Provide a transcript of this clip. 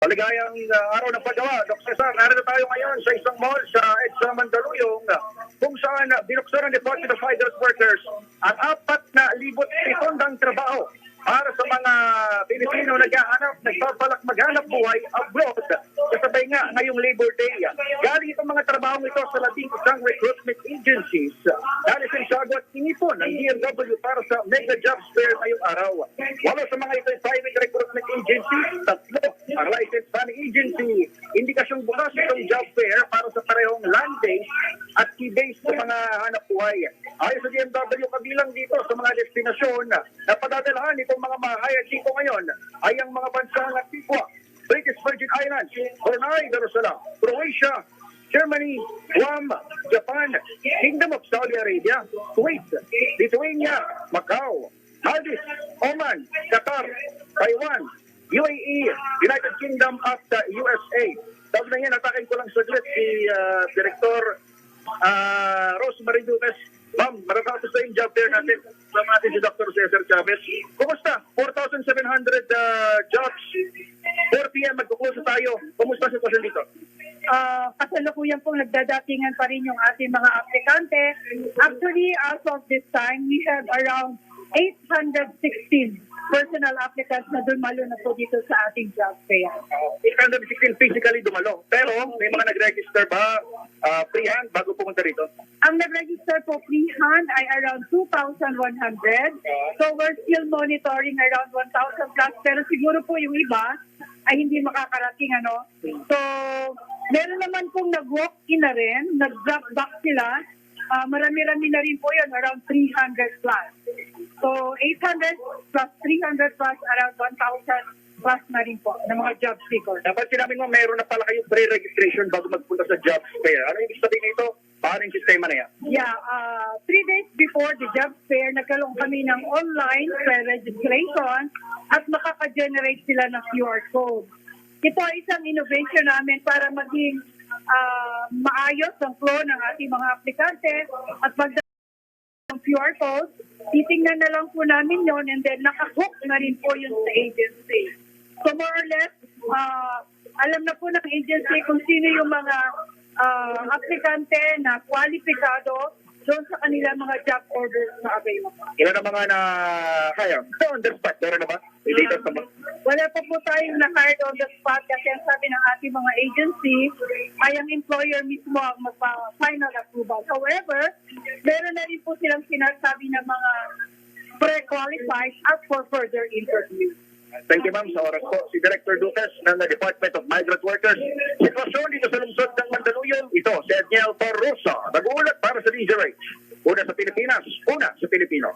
Maligayang araw ng paggawa. Dr. Cesar, narito tayo ngayon sa isang mall sa EDSA Mandaluyong kung saan binuksan ng Department of Migrant Workers ang 4,700 trabaho para sa mga Pilipino nagpapalak maghanap buhay abroad. Kasabay nga ngayong Labor Day. Galing itong mga trabahong ito sa 11 recruitment agencies. Dahil sinsago at inipon ng DMW para sa Mega Jobs Fair ngayong araw. 8 sa mga ito ay private recruitment agencies, 3 ang licensed money agency. Indikasyong bukas itong job fair para sa parehong land-based at key-based sa mga hanap buhay. Ayon sa DMW, kabilang dito sa mga destinasyon na padadalahan itong mga mahayag dito ngayon ay ang mga bansang Antigua, British Virgin Islands, Brunei Darussalam, Croatia, Germany, Guam, Japan, Kingdom of Saudi Arabia, Kuwait, Lithuania, Macau, Maldives, Oman, Qatar, Taiwan, UAE, United Kingdom at USA. Tapos na yan, atakin ko lang saglit si Director Rosemary Dunes. Ma'am, matatapos na yung job fair natin. Sama natin si Dr. Cesar Chavez. Kumusta? 4,700 jobs. 4 p.m. magkukusa tayo. Kumusta ang sitwasyon dito? Kasalukuyan pong nagdadatingan pa rin yung ating mga aplikante. Actually, as of this time, we have around 816 personal applicants na dumalo na po dito sa ating job fair. 816 physically dumalo. Pero may mga nag-register ba pre-hand bago pumunta rito? Ang nag-register po pre-hand ay around 2,100. So we're still monitoring around 1,000 plus. Pero siguro po yung iba ay hindi makakarating. So meron naman pong nag-walk-in na rin, nag-drop back sila. Marami-rami na rin po yun, around 300 plus. So 800 plus 300 plus, around 1,000 plus na rin po ng mga job seekers. Dapat sinabi mo, meron na pala kayong pre-registration bago magpunta sa job fair. Ano yung sabihin nito? Paano yung sistema na yan? Yeah, 3 days before the job fair, nagkaroon kami ng online pre-registration at makaka-generate sila ng QR code. Ito ay isang innovation namin para maging maayos ang flow ng ating mga aplikante at pagdating ng QR code, titingnan na lang po namin yon and then nakahook na rin po yun sa agency. So more or less, alam na po ng agency kung sino yung mga aplikante na kwalipikado doon sa kanila mga job orders na available. Ilan ang mga na kaya? So, on the spot, meron na ba? Related na ba? Wala pa po tayong na-hired on the spot kasi ang sabi ng ating mga agency ay ang employer mismo ang magpa-final approval. However, meron na rin po silang sinasabi ng mga pre-qualified at for further interview. Thank you, ma'am, sa oras po. Si Director Duques ng Department of Migrant Workers. Sitwasyon dito sa lungsod ng Mandaluyong. Ito, si Edniel Parrosa. Nag-uulat para sa DZRH. Una sa Pilipinas, una sa Pilipino.